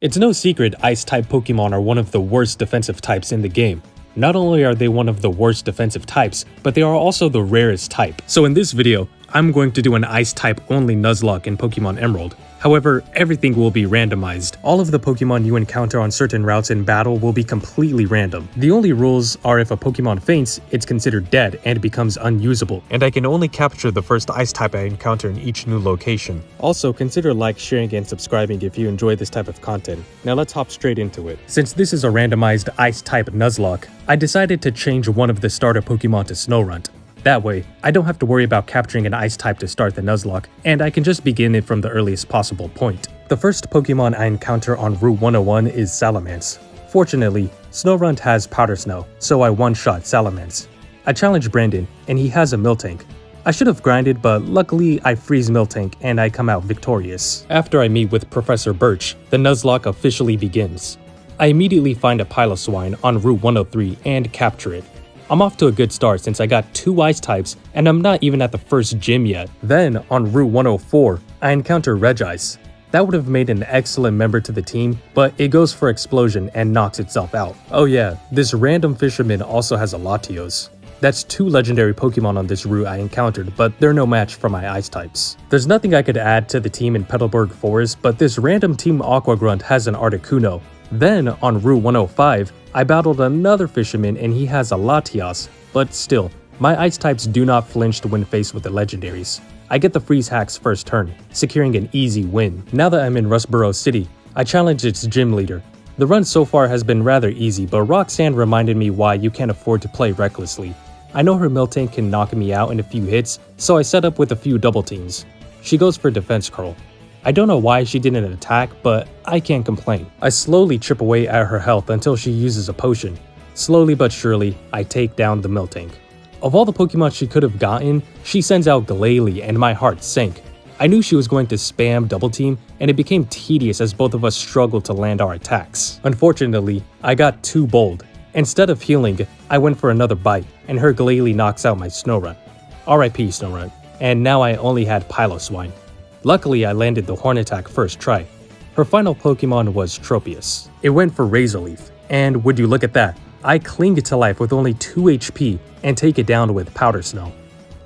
It's no secret Ice-type Pokémon are one of the worst defensive types in the game. Not only are they one of the worst defensive types, but they are also the rarest type. So in this video, I'm going to do an Ice-type only Nuzlocke in Pokémon Emerald. However, everything will be randomized. All of the Pokémon you encounter on certain routes in battle will be completely random. The only rules are if a Pokémon faints, it's considered dead and becomes unusable. And I can only capture the first Ice type I encounter in each new location. Also, consider sharing, and subscribing if you enjoy this type of content. Now let's hop straight into it. Since this is a randomized Ice type Nuzlocke, I decided to change one of the starter Pokémon to Snorunt. That way, I don't have to worry about capturing an Ice type to start the Nuzlocke, and I can just begin it from the earliest possible point. The first Pokemon I encounter on Route 101 is Salamence. Fortunately, Snorunt has Powder Snow, so I one-shot Salamence. I challenge Brandon, and he has a Miltank. I should have grinded, but luckily I freeze Miltank and I come out victorious. After I meet with Professor Birch, the Nuzlocke officially begins. I immediately find a Piloswine on Route 103 and capture it. I'm off to a good start since I got 2 Ice types and I'm not even at the first gym yet. Then, on Route 104, I encounter Regice. That would have made an excellent member to the team, but it goes for Explosion and knocks itself out. Oh yeah, this random fisherman also has a Latios. That's 2 legendary Pokemon on this route I encountered, but they're no match for my Ice types. There's nothing I could add to the team in Petalburg Forest, but this random Team Aqua Grunt has an Articuno. Then, on Route 105, I battled another fisherman and he has a Latias, but still, my Ice types do not flinch when faced with the legendaries. I get the Freeze Hacks first turn, securing an easy win. Now that I'm in Rustboro City, I challenge its gym leader. The run so far has been rather easy, but Roxanne reminded me why you can't afford to play recklessly. I know her Miltank can knock me out in a few hits, so I set up with a few double teams. She goes for Defense Curl. I don't know why she didn't attack, but I can't complain. I slowly chip away at her health until she uses a potion. Slowly but surely, I take down the Miltank. Of all the Pokemon she could have gotten, she sends out Glalie and my heart sank. I knew she was going to spam double team, and it became tedious as both of us struggled to land our attacks. Unfortunately, I got too bold. Instead of healing, I went for another bite, and her Glalie knocks out my Snorunt. RIP Snorunt. And now I only had Piloswine. Luckily, I landed the Horn Attack first try. Her final Pokemon was Tropius. It went for Razor Leaf, and would you look at that, I cling to life with only 2 HP and take it down with Powder Snow.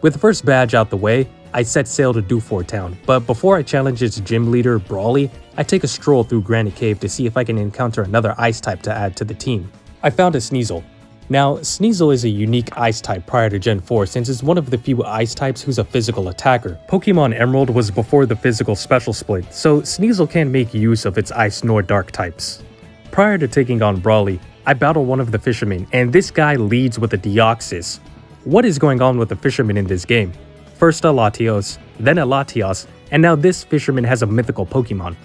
With the first badge out the way, I set sail to Dufour Town, but before I challenge its gym leader, Brawly, I take a stroll through Granite Cave to see if I can encounter another Ice type to add to the team. I found a Sneasel. Now, Sneasel is a unique Ice type prior to Gen 4 since it's one of the few Ice types who's a physical attacker. Pokemon Emerald was before the physical special split, so Sneasel can make use of its Ice nor Dark types. Prior to taking on Brawly, I battle one of the fishermen, and this guy leads with a Deoxys. What is going on with the fishermen in this game? First a Latios, then a Latias, and now this fisherman has a mythical Pokemon.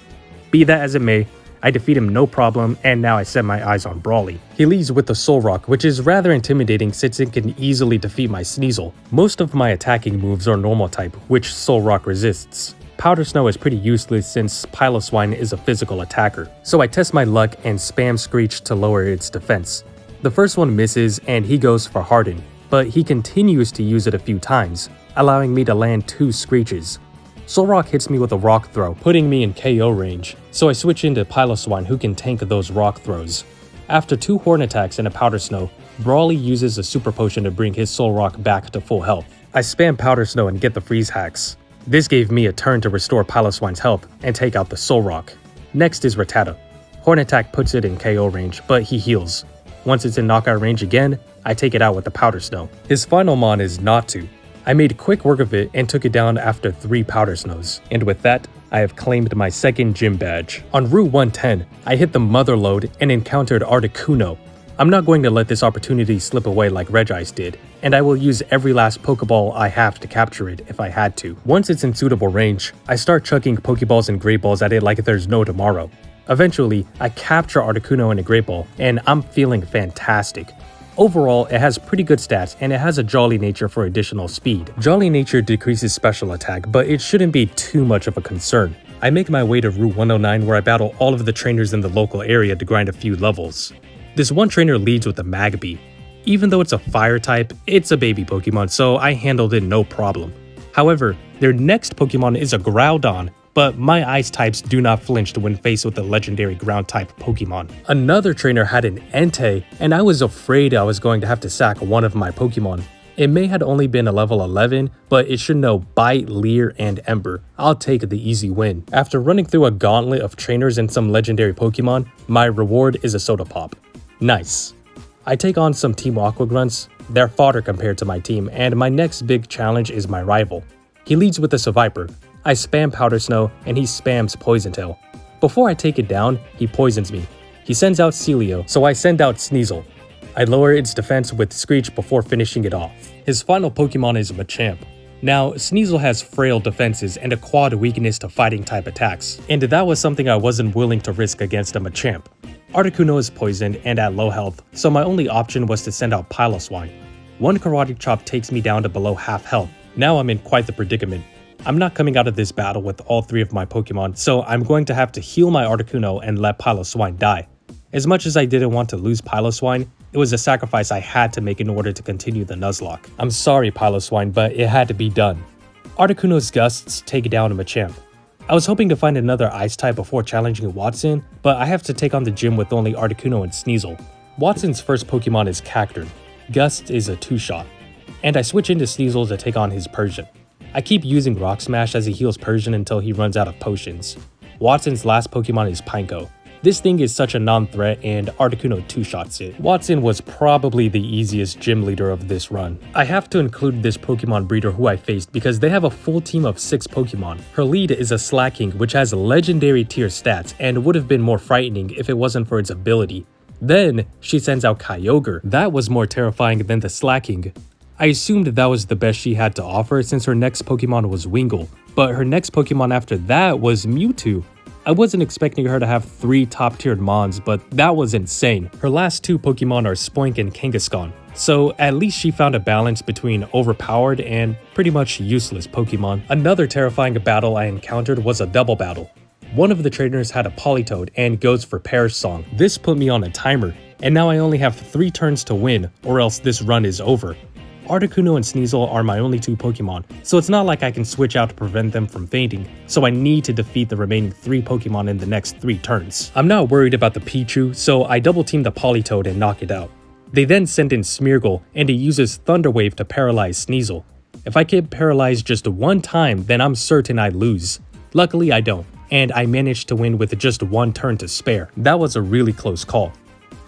Be that as it may, I defeat him no problem, and now I set my eyes on Brawly. He leads with the Solrock, which is rather intimidating since it can easily defeat my Sneasel. Most of my attacking moves are normal type, which Solrock resists. Powder Snow is pretty useless since Piloswine is a physical attacker, so I test my luck and spam Screech to lower its defense. The first one misses and he goes for Harden, but he continues to use it a few times, allowing me to land 2 Screeches. Solrock hits me with a Rock Throw, putting me in KO range, so I switch into Piloswine who can tank those Rock Throws. After 2 Horn Attacks and a Powder Snow, Brawly uses a Super Potion to bring his Solrock back to full health. I spam Powder Snow and get the Freeze Hacks. This gave me a turn to restore Piloswine's health and take out the Solrock. Next is Rattata. Horn Attack puts it in KO range, but he heals. Once it's in knockout range again, I take it out with the Powder Snow. His final mon is Natu. I made quick work of it and took it down after 3 Powder Snows. And with that, I have claimed my second gym badge. On Route 110, I hit the Mother Lode and encountered Articuno. I'm not going to let this opportunity slip away like Regice did, and I will use every last Pokeball I have to capture it if I had to. Once it's in suitable range, I start chucking Pokeballs and Great Balls at it like there's no tomorrow. Eventually, I capture Articuno in a Great Ball, and I'm feeling fantastic. Overall, it has pretty good stats and it has a Jolly Nature for additional speed. Jolly Nature decreases special attack, but it shouldn't be too much of a concern. I make my way to Route 109 where I battle all of the trainers in the local area to grind a few levels. This one trainer leads with a Magby. Even though it's a fire type, it's a baby Pokemon, so I handled it no problem. However, their next Pokemon is a Groudon, but my ice types do not flinch when faced with a legendary ground type Pokemon. Another trainer had an Entei, and I was afraid I was going to have to sack one of my Pokemon. It may had only been a level 11, but it should know Bite, Leer, and Ember. I'll take the easy win. After running through a gauntlet of trainers and some legendary Pokemon, my reward is a Soda Pop. Nice. I take on some Team Aqua Grunts. They're fodder compared to my team, and my next big challenge is my rival. He leads with a Seviper. I spam Powder Snow, and he spams Poison Tail. Before I take it down, he poisons me. He sends out Celio, so I send out Sneasel. I lower its defense with Screech before finishing it off. His final Pokemon is Machamp. Now, Sneasel has frail defenses and a quad weakness to fighting type attacks, and that was something I wasn't willing to risk against a Machamp. Articuno is poisoned and at low health, so my only option was to send out Piloswine. One Karate Chop takes me down to below half health. Now I'm in quite the predicament. I'm not coming out of this battle with all 3 of my Pokemon, so I'm going to have to heal my Articuno and let Piloswine die. As much as I didn't want to lose Piloswine, it was a sacrifice I had to make in order to continue the Nuzlocke. I'm sorry, Piloswine, but it had to be done. Articuno's Gusts take down Machamp. I was hoping to find another Ice type before challenging Watson, but I have to take on the gym with only Articuno and Sneasel. Watson's first Pokemon is Cacturn. Gust is a 2-shot. And I switch into Sneasel to take on his Persian. I keep using Rock Smash as he heals Persian until he runs out of potions. Watson's last Pokemon is Pineco. This thing is such a non-threat and Articuno 2-shots it. Watson was probably the easiest gym leader of this run. I have to include this Pokemon breeder who I faced because they have a full team of 6 Pokemon. Her lead is a Slaking which has legendary tier stats and would have been more frightening if it wasn't for its ability. Then she sends out Kyogre. That was more terrifying than the Slaking. I assumed that was the best she had to offer since her next Pokemon was Wingull, but her next Pokemon after that was Mewtwo. I wasn't expecting her to have 3 top-tiered Mons, but that was insane. Her last 2 Pokemon are Spoink and Kangaskhan, so at least she found a balance between overpowered and pretty much useless Pokemon. Another terrifying battle I encountered was a double battle. One of the trainers had a Politoed and goes for Perish Song. This put me on a timer, and now I only have 3 turns to win, or else this run is over. Articuno and Sneasel are my only 2 Pokemon, so it's not like I can switch out to prevent them from fainting, so I need to defeat the remaining 3 Pokemon in the next 3 turns. I'm not worried about the Pichu, so I double team the Politoed and knock it out. They then send in Smeargle, and he uses Thunder Wave to paralyze Sneasel. If I get paralyzed just one time, then I'm certain I lose. Luckily I don't, and I managed to win with just 1 turn to spare. That was a really close call.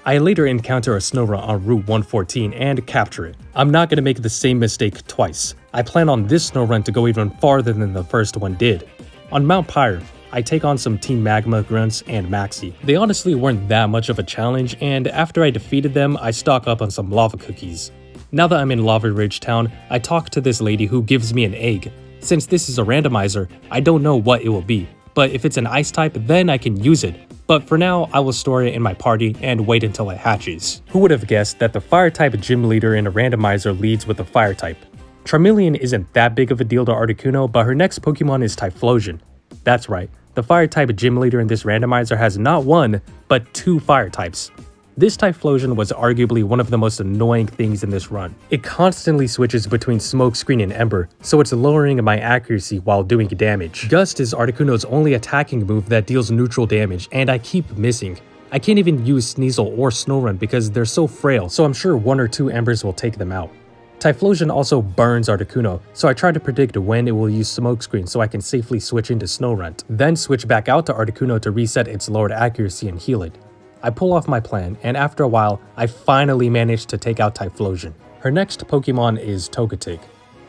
I later encounter a Snorunt on Route 114 and capture it. I'm not going to make the same mistake twice. I plan on this Snorunt to go even farther than the first one did. On Mount Pyre, I take on some Team Magma Grunts and Maxie. They honestly weren't that much of a challenge, and after I defeated them, I stock up on some lava cookies. Now that I'm in Lava Ridge Town, I talk to this lady who gives me an egg. Since this is a randomizer, I don't know what it will be, but if it's an ice type, then I can use it. But for now, I will store it in my party and wait until it hatches. Who would have guessed that the fire type gym leader in a randomizer leads with a fire type? Charmeleon isn't that big of a deal to Articuno, but her next Pokemon is Typhlosion. That's right, the fire type gym leader in this randomizer has not 1, but 2 fire types. This Typhlosion was arguably one of the most annoying things in this run. It constantly switches between Smokescreen and Ember, so it's lowering my accuracy while doing damage. Gust is Articuno's only attacking move that deals neutral damage, and I keep missing. I can't even use Sneasel or Snorunt because they're so frail, so I'm sure 1 or 2 Embers will take them out. Typhlosion also burns Articuno, so I try to predict when it will use Smokescreen so I can safely switch into Snorunt, then switch back out to Articuno to reset its lowered accuracy and heal it. I pull off my plan, and after a while, I finally manage to take out Typhlosion. Her next Pokemon is Togetic.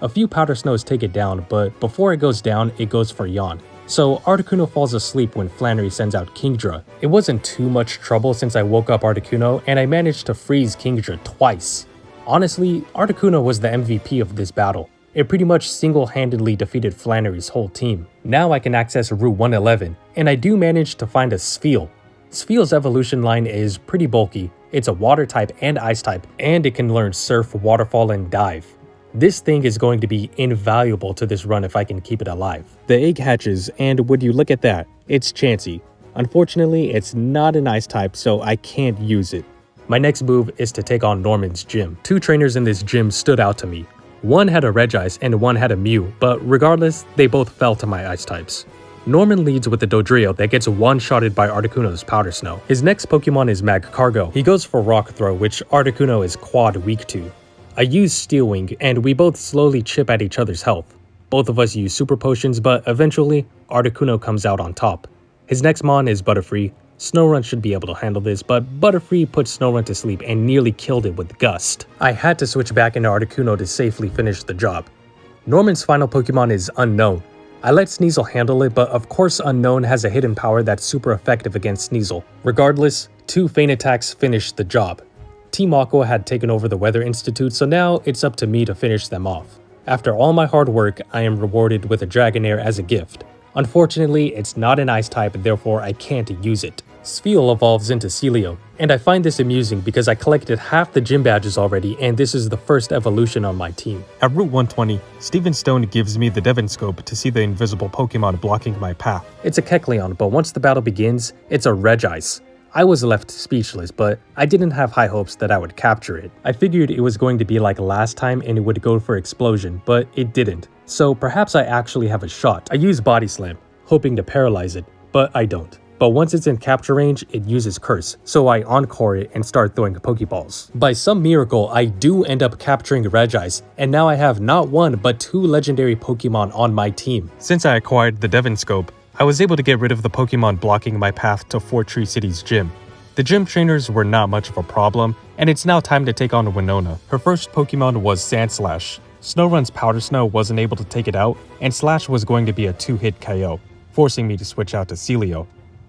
A few Powder Snows take it down, but before it goes down, it goes for Yawn. So Articuno falls asleep when Flannery sends out Kingdra. It wasn't too much trouble since I woke up Articuno, and I managed to freeze Kingdra twice. Honestly, Articuno was the MVP of this battle. It pretty much single-handedly defeated Flannery's whole team. Now I can access Route 111, and I do manage to find a Spheal. Spheal's evolution line is pretty bulky. It's a water type and ice type, and it can learn Surf, Waterfall, and Dive. This thing is going to be invaluable to this run if I can keep it alive. The egg hatches, and would you look at that, it's Chansey. Unfortunately, it's not an ice type, so I can't use it. My next move is to take on Norman's gym. 2 trainers in this gym stood out to me. One had a Regice and one had a Mew, but regardless, they both fell to my ice types. Norman leads with the Dodrio that gets one-shotted by Articuno's Powder Snow. His next Pokemon is Magcargo. He goes for Rock Throw, which Articuno is quad weak to. I use Steel Wing, and we both slowly chip at each other's health. Both of us use Super Potions, but eventually, Articuno comes out on top. His next Mon is Butterfree. Snorunt should be able to handle this, but Butterfree put Snorunt to sleep and nearly killed it with Gust. I had to switch back into Articuno to safely finish the job. Norman's final Pokemon is Unknown. I let Sneasel handle it, but of course Unknown has a hidden power that's super effective against Sneasel. Regardless, 2 Feint Attacks finished the job. Team Aqua had taken over the Weather Institute, so now it's up to me to finish them off. After all my hard work, I am rewarded with a Dragonair as a gift. Unfortunately, it's not an Ice type, therefore I can't use it. Spheal evolves into Celio, and I find this amusing because I collected half the gym badges already and this is the first evolution on my team. At Route 120, Steven Stone gives me the Devinscope to see the invisible Pokemon blocking my path. It's a Kecleon, but once the battle begins, it's a Regice. I was left speechless, but I didn't have high hopes that I would capture it. I figured it was going to be like last time and it would go for Explosion, but it didn't. So perhaps I actually have a shot. I use Body Slam, hoping to paralyze it, but I don't. But once it's in capture range, it uses Curse, so I encore it and start throwing Pokeballs. By some miracle, I do end up capturing Regice, and now I have not 1 but 2 legendary Pokemon on my team. Since I acquired the Devinscope, I was able to get rid of the Pokemon blocking my path to Fort Tree City's gym. The gym trainers were not much of a problem, and it's now time to take on Winona. Her first Pokemon was Sandslash. Snorunt's Powder Snow wasn't able to take it out, and Slash was going to be a 2-hit KO, forcing me to switch out to Celio.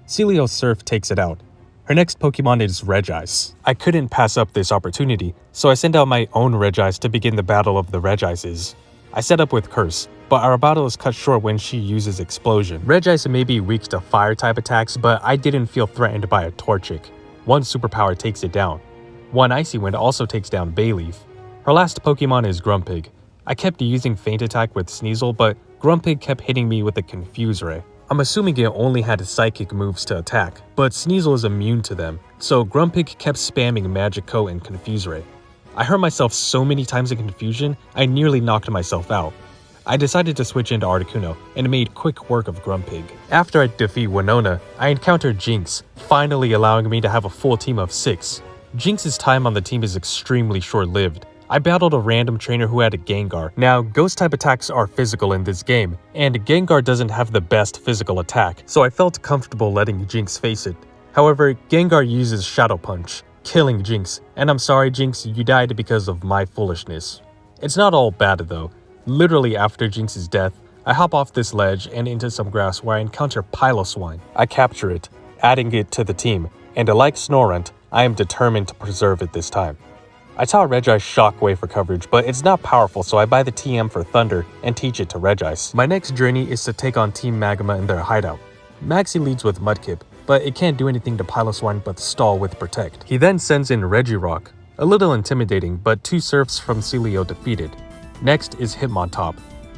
Celio's Surf takes it out. Her next Pokemon is Regice. I couldn't pass up this opportunity, so I send out my own Regice to begin the battle of the Regices. I set up with Curse, but our battle is cut short when she uses Explosion. Regice may be weak to Fire-type attacks, but I didn't feel threatened by a Torchic. 1 superpower takes it down. 1 Icy Wind also takes down Bayleaf. Her last Pokemon is Grumpig. I kept using Feint Attack with Sneasel, but Grumpig kept hitting me with a Confuse Ray. I'm assuming it only had psychic moves to attack, but Sneasel is immune to them, so Grumpig kept spamming Magic Coat and Confuse Ray. I hurt myself so many times in confusion, I nearly knocked myself out. I decided to switch into Articuno, and made quick work of Grumpig. After I defeat Winona, I encountered Jinx, finally allowing me to have a full team of 6. Jinx's time on the team is extremely short-lived. I battled a random trainer who had a Gengar. Now, Ghost-type attacks are physical in this game, and Gengar doesn't have the best physical attack, so I felt comfortable letting Jinx face it. However, Gengar uses Shadow Punch, killing Jinx, and I'm sorry Jinx, you died because of my foolishness. It's not all bad though. Literally after Jinx's death, I hop off this ledge and into some grass where I encounter Piloswine. I capture it, adding it to the team, and like Snorunt, I am determined to preserve it this time. I taught Regice Shockwave for coverage, but it's not powerful, so I buy the TM for Thunder and teach it to Regice. My next journey is to take on Team Magma in their hideout. Maxie leads with Mudkip, but it can't do anything to Piloswine but stall with Protect. He then sends in Regirock. A little intimidating, but 2 Surfs from Celio defeated. Next is Hitmontop.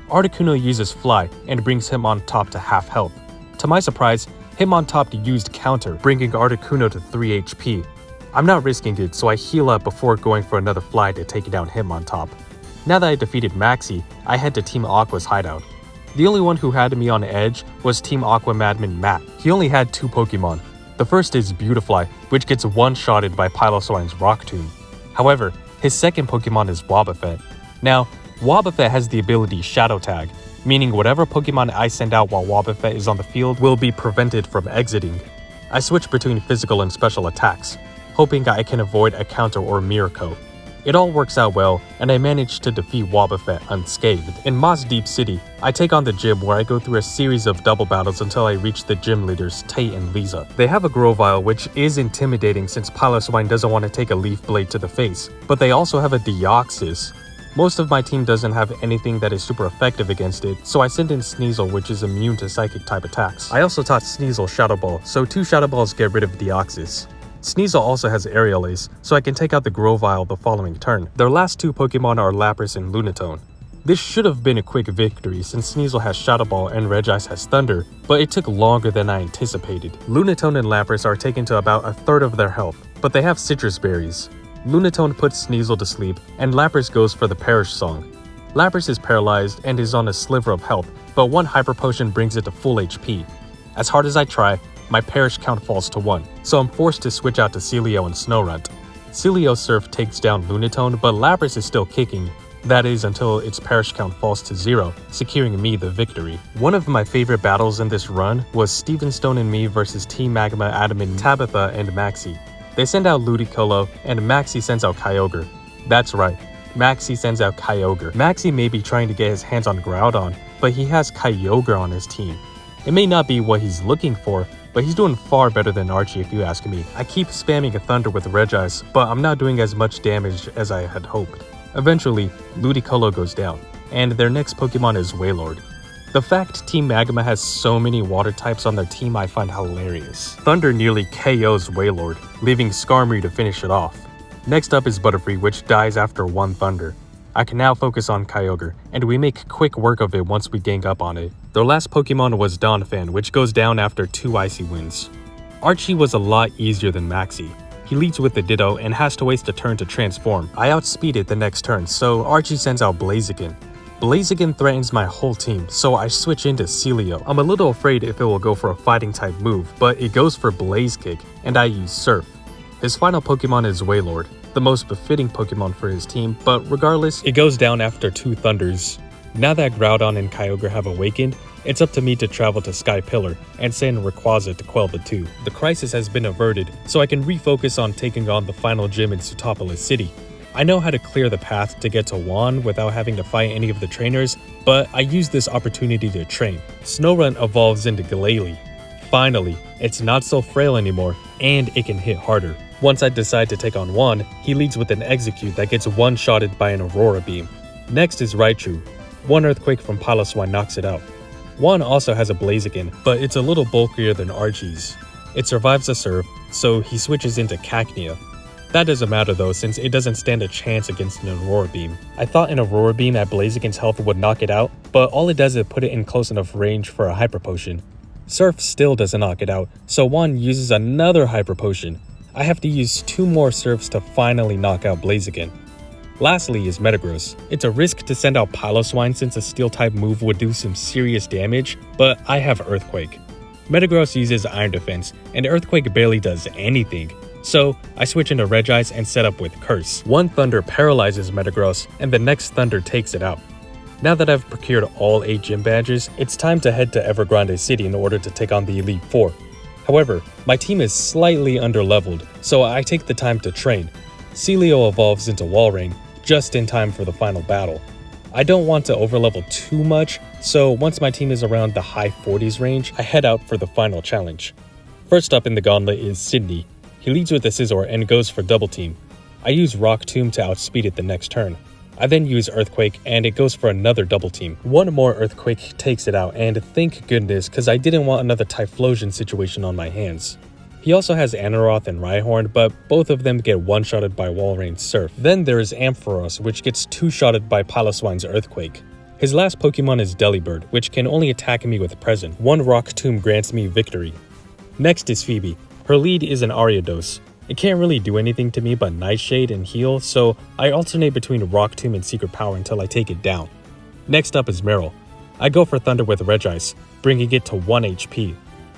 Articuno uses Fly and brings Hitmontop to half health. To my surprise, Hitmontop used Counter, bringing Articuno to 3 HP. I'm not risking it, so I heal up before going for another Fly to take down Hitmontop. Now that I defeated Maxie, I head to Team Aqua's hideout. The only one who had me on edge was Team Aqua Madman Matt. He only had 2 Pokemon. The first is Beautifly, which gets one-shotted by Piloswine's Rock Tomb. However, his second Pokemon is Wobbuffet. Now, Wobbuffet has the ability Shadow Tag, meaning whatever Pokemon I send out while Wobbuffet is on the field will be prevented from exiting. I switch between physical and special attacks, hoping I can avoid a counter or mirror coat. It all works out well, and I manage to defeat Wobbuffet unscathed. In Moss Deep City, I take on the gym where I go through a series of double battles until I reach the gym leaders, Tate and Lisa. They have a Grovyle, which is intimidating since Piloswine doesn't want to take a Leaf Blade to the face, but they also have a Deoxys. Most of my team doesn't have anything that is super effective against it, so I send in Sneasel, which is immune to psychic type attacks. I also taught Sneasel Shadow Ball, so 2 Shadow Balls get rid of Deoxys. Sneasel also has Aerial Ace, so I can take out the Grovyle the following turn. Their last 2 Pokemon are Lapras and Lunatone. This should have been a quick victory since Sneasel has Shadow Ball and Regice has Thunder, but it took longer than I anticipated. Lunatone and Lapras are taken to about 1/3 of their health, but they have citrus berries. Lunatone puts Sneasel to sleep, and Lapras goes for the Perish Song. Lapras is paralyzed and is on a sliver of health, but one Hyper Potion brings it to full HP. As hard as I try, my Perish count falls to 1, so I'm forced to switch out to Celio and Snorunt. Celio's Surf takes down Lunatone, but Lapras is still kicking. That is until its Perish count falls to 0, securing me the victory. One of my favorite battles in this run was Stevenstone and me versus Team Magma Adamant, Tabitha, and Maxie. They send out Ludicolo, and Maxie sends out Kyogre. That's right, Maxie sends out Kyogre. Maxie may be trying to get his hands on Groudon, but he has Kyogre on his team. It may not be what he's looking for, but he's doing far better than Archie if you ask me. I keep spamming a Thunder with Regice, but I'm not doing as much damage as I had hoped. Eventually, Ludicolo goes down, and their next Pokemon is Wailord. The fact Team Magma has so many water types on their team I find hilarious. Thunder nearly KOs Wailord, leaving Skarmory to finish it off. Next up is Butterfree, which dies after one Thunder. I can now focus on Kyogre, and we make quick work of it once we gang up on it. Their last Pokemon was Donphan, which goes down after 2 Icy Winds. Archie was a lot easier than Maxie. He leads with the Ditto and has to waste a turn to transform. I outspeed it the next turn, so Archie sends out Blaziken. Blaziken threatens my whole team, so I switch into Celio. I'm a little afraid if it will go for a fighting type move, but it goes for Blaze Kick, and I use Surf. His final Pokemon is Wailord, the most befitting Pokemon for his team, but regardless, it goes down after 2 Thunders. Now that Groudon and Kyogre have awakened, it's up to me to travel to Sky Pillar and send Rayquaza to quell the 2. The crisis has been averted, so I can refocus on taking on the final gym in Sootopolis City. I know how to clear the path to get to Juan without having to fight any of the trainers, but I use this opportunity to train. Snorunt evolves into Glalie. Finally, it's not so frail anymore, and it can hit harder. Once I decide to take on Juan, he leads with an Execute that gets one-shotted by an Aurora Beam. Next is Raichu. One Earthquake from Piloswine knocks it out. Juan also has a Blaziken, but it's a little bulkier than Archie's. It survives a Surf, so he switches into Cacnea. That doesn't matter though, since it doesn't stand a chance against an Aurora Beam. I thought an Aurora Beam at Blaziken's health would knock it out, but all it does is put it in close enough range for a Hyper Potion. Surf still doesn't knock it out, so Juan uses another Hyper Potion. I have to use 2 more Surfs to finally knock out Blaziken. Lastly is Metagross. It's a risk to send out Piloswine since a Steel-type move would do some serious damage, but I have Earthquake. Metagross uses Iron Defense, and Earthquake barely does anything, so I switch into Regice and set up with Curse. One Thunder paralyzes Metagross, and the next Thunder takes it out. Now that I've procured all 8 gym badges, it's time to head to Evergrande City in order to take on the Elite Four. However, my team is slightly underleveled, so I take the time to train. Celio evolves into Walrein, just in time for the final battle. I don't want to overlevel too much, so once my team is around the high 40s range, I head out for the final challenge. First up in the gauntlet is Sydney. He leads with a Scizor and goes for Double Team. I use Rock Tomb to outspeed it the next turn. I then use Earthquake and it goes for another Double Team. One more Earthquake takes it out, and thank goodness, cause I didn't want another Typhlosion situation on my hands. He also has Aneroth and Rhyhorn, but both of them get one-shotted by Walrein's Surf. Then there is Ampharos, which gets 2-shotted by Piloswine's Earthquake. His last Pokemon is Delibird, which can only attack me with Present. One Rock Tomb grants me victory. Next is Phoebe. Her lead is an Ariados. It can't really do anything to me but Nightshade and heal, so I alternate between Rock Tomb and Secret Power until I take it down. Next up is Meryl. I go for Thunder with Regice, bringing it to 1 HP.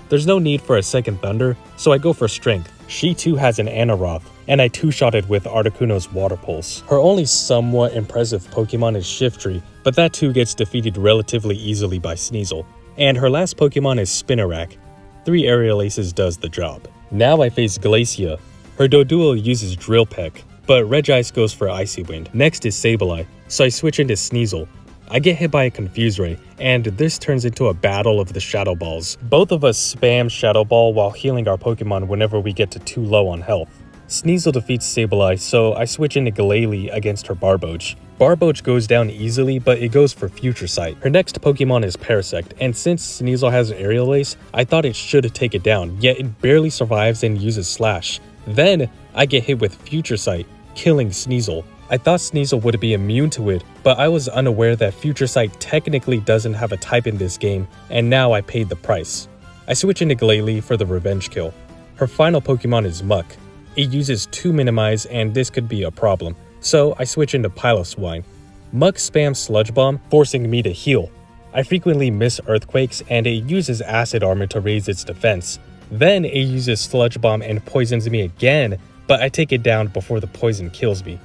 There's no need for a second Thunder, so I go for Strength. She too has an Aneroth, and I 2-shotted with Articuno's Water Pulse. Her only somewhat impressive Pokemon is Shiftry, but that too gets defeated relatively easily by Sneasel. And her last Pokemon is Spinarak. 3 Aerial Aces does the job. Now I face Glacia. Her Doduo uses Drill Peck, but Regice goes for Icy Wind. Next is Sableye, so I switch into Sneasel. I get hit by a Confuse Ray, and this turns into a battle of the Shadow Balls. Both of us spam Shadow Ball while healing our Pokemon whenever we get to too low on health. Sneasel defeats Sableye, so I switch into Glalie against her Barboach. Barboach goes down easily, but it goes for Future Sight. Her next Pokemon is Parasect, and since Sneasel has an Aerial Ace, I thought it should take it down, yet it barely survives and uses Slash. Then, I get hit with Future Sight, killing Sneasel. I thought Sneasel would be immune to it, but I was unaware that Future Sight technically doesn't have a type in this game, and now I paid the price. I switch into Glalie for the revenge kill. Her final Pokemon is Muck. It uses 2 Minimize, and this could be a problem, so I switch into Piloswine. Muk spams Sludge Bomb, forcing me to heal. I frequently miss Earthquakes, and it uses Acid Armor to raise its defense. Then it uses Sludge Bomb and poisons me again, but I take it down before the poison kills me.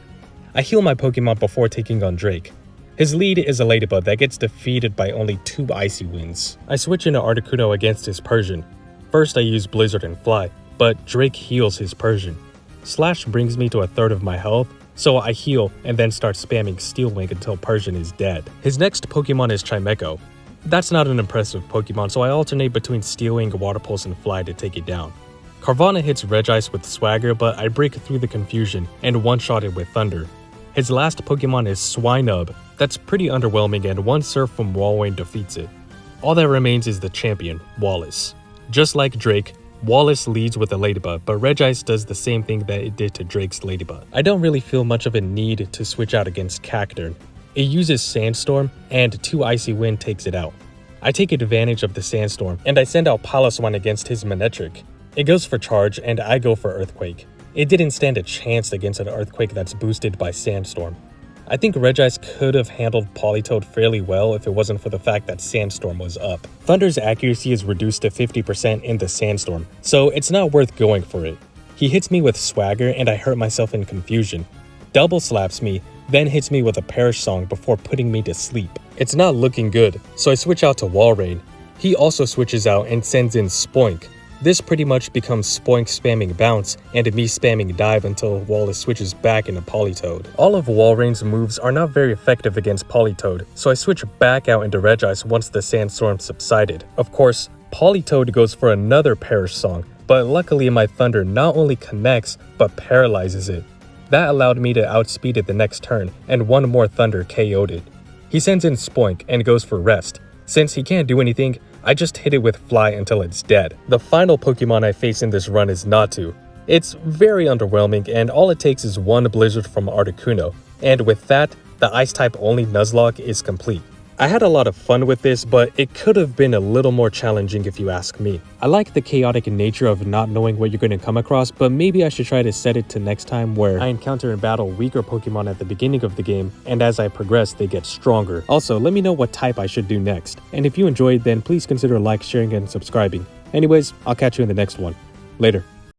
I heal my Pokemon before taking on Drake. His lead is a Ladybug that gets defeated by only 2 Icy Winds. I switch into Articuno against his Persian. First I use Blizzard and Fly, but Drake heals his Persian. Slash brings me to a third of my health, so I heal and then start spamming Steel Wing until Persian is dead. His next Pokemon is Chimecho. That's not an impressive Pokemon, so I alternate between Steel Wing, Water Pulse, and Fly to take it down. Carvanha hits Regice with Swagger, but I break through the confusion and one-shot it with Thunder. His last Pokemon is Swinub. That's pretty underwhelming, and one Surf from Walrein defeats it. All that remains is the champion, Wallace. Just like Drake, Wallace leads with a Ladybug, but Regice does the same thing that it did to Drake's Ladybug. I don't really feel much of a need to switch out against Cacturne. It uses Sandstorm, and 2 Icy Wind takes it out. I take advantage of the Sandstorm, and I send out Piloswine against his Manectric. It goes for Charge, and I go for Earthquake. It didn't stand a chance against an Earthquake that's boosted by Sandstorm. I think Regice could have handled Politoed fairly well if it wasn't for the fact that Sandstorm was up. Thunder's accuracy is reduced to 50% in the Sandstorm, so it's not worth going for it. He hits me with Swagger and I hurt myself in confusion. Double slaps me, then hits me with a Perish Song before putting me to sleep. It's not looking good, so I switch out to Walrein. He also switches out and sends in Spoink. This pretty much becomes Spoink spamming Bounce and me spamming Dive until Wallace switches back into Politoed. All of Walrein's moves are not very effective against Politoed, so I switch back out into Regice once the Sandstorm subsided. Of course, Politoed goes for another Perish Song, but luckily my Thunder not only connects, but paralyzes it. That allowed me to outspeed it the next turn, and one more Thunder KO'd it. He sends in Spoink and goes for Rest. Since he can't do anything, I just hit it with Fly until it's dead. The final Pokemon I face in this run is Natu. It's very underwhelming, and all it takes is one Blizzard from Articuno, and with that, the Ice-type only Nuzlocke is complete. I had a lot of fun with this, but it could have been a little more challenging if you ask me. I like the chaotic nature of not knowing what you're going to come across, but maybe I should try to set it to next time where I encounter and battle weaker Pokemon at the beginning of the game, and as I progress they get stronger. Also, let me know what type I should do next, and if you enjoyed then please consider sharing and subscribing. Anyways, I'll catch you in the next one. Later.